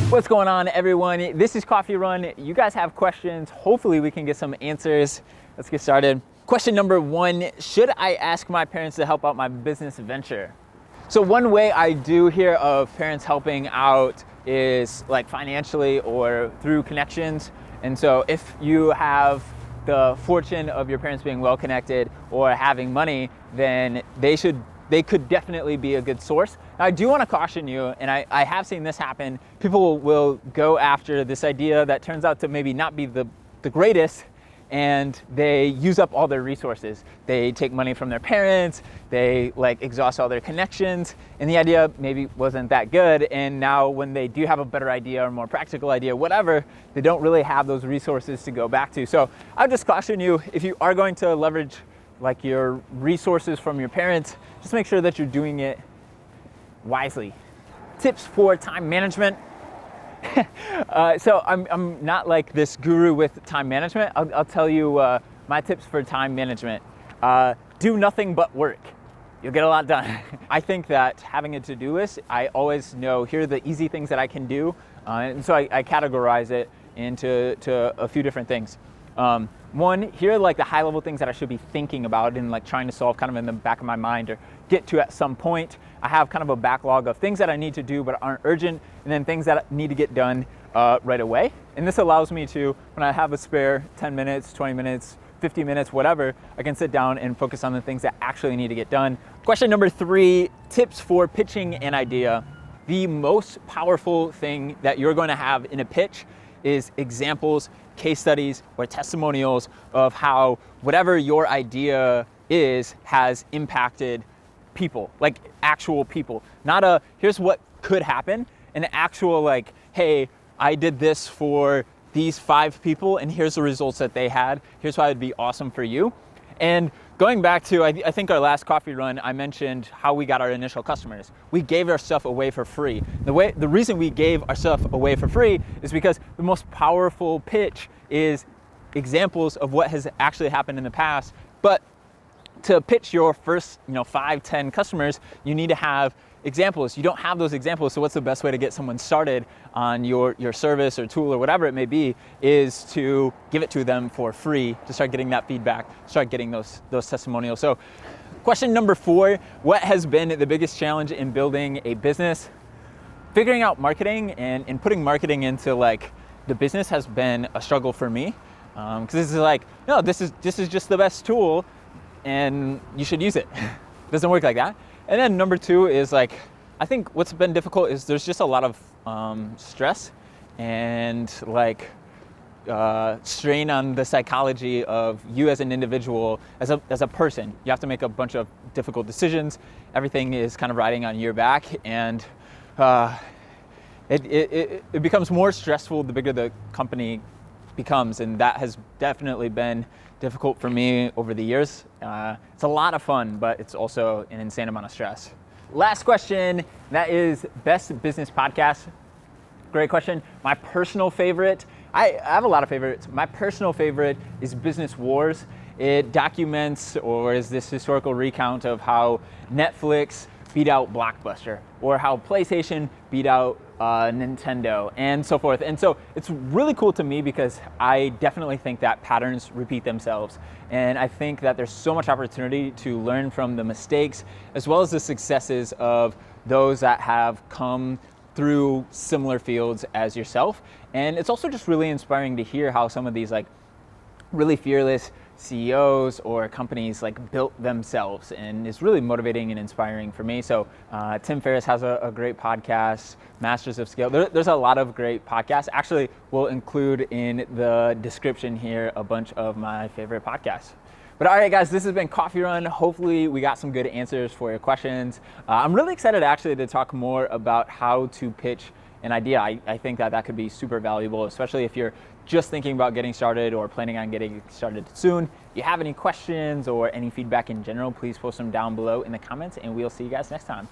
What's going on, everyone? This is Coffee Run. You guys have questions. Hopefully we can get some answers. Let's get started. Question number one, should I ask my parents to help out my business venture? So one way I do hear of parents helping out is like financially or through connections. And so if you have the fortune of your parents being well connected or having money, then they could definitely be a good source. Now, I do want to caution you, and I have seen this happen. People will go after this idea that turns out to maybe not be the greatest, and they use up all their resources. They take money from their parents, they like exhaust all their connections, and the idea maybe wasn't that good. And now when they do have a better idea or more practical idea, whatever, they don't really have those resources to go back to. So I would just caution you, if you are going to leverage like your resources from your parents, just make sure that you're doing it wisely. Tips for time management. So I'm not like this guru with time management. I'll tell you my tips for time management. Do nothing but work. You'll get a lot done. I think that having a to-do list, I always know here are the easy things that I can do. And so I categorize it into a few different things. One, here are like the high level things that I should be thinking about and like trying to solve kind of in the back of my mind or get to at some point. I have kind of a backlog of things that I need to do but aren't urgent, and then things that need to get done right away. And this allows me to, when I have a spare 10 minutes, 20 minutes, 50 minutes, whatever, I can sit down and focus on the things that actually need to get done. Question number three, tips for pitching an idea. The most powerful thing that you're going to have in a pitch is examples, case studies, or testimonials of how whatever your idea is has impacted people, like actual people. Not a, here's what could happen, an actual like, hey, I did this for these 5 people and here's the results that they had. Here's why it'd be awesome for you. And going back to, I think our last coffee run, I mentioned how we got our initial customers. We gave our stuff away for free. The reason we gave our stuff away for free is because the most powerful pitch is examples of what has actually happened in the past. But to pitch your first, 5, 10 customers, you need to have examples. You don't have those examples, so what's the best way to get someone started on your service or tool or whatever it may be is to give it to them for free, to start getting that feedback, start getting those testimonials. So question number 4, what has been the biggest challenge in building a business? Figuring out marketing and putting marketing into like the business has been a struggle for me, because this is like, no, this is just the best tool and you should use it. It doesn't work like that. And then number 2 is like, I think what's been difficult is there's just a lot of stress and like strain on the psychology of you as an individual, as a person. You have to make a bunch of difficult decisions. Everything is kind of riding on your back, and it becomes more stressful the bigger the company becomes, and that has definitely been difficult for me over the years. It's a lot of fun, but it's also an insane amount of stress. Last question, that is best business podcast. Great question. My personal favorite, I have a lot of favorites. My personal favorite is Business Wars. It documents or is this historical recount of how Netflix beat out Blockbuster, or how PlayStation beat out Nintendo, and so forth. And so it's really cool to me because I definitely think that patterns repeat themselves. And I think that there's so much opportunity to learn from the mistakes as well as the successes of those that have come through similar fields as yourself. And it's also just really inspiring to hear how some of these like really fearless CEOs or companies like built themselves, and it's really motivating and inspiring for me. So Tim Ferriss has a great podcast, Masters of Scale. There's a lot of great podcasts. Actually, we'll include in the description here a bunch of my favorite podcasts. But all right, guys, this has been Coffee Run. Hopefully we got some good answers for your questions. I'm really excited actually to talk more about how to pitch an idea. I think that could be super valuable, especially if you're just thinking about getting started or planning on getting started soon. If you have any questions or any feedback in general, please post them down below in the comments, and we'll see you guys next time.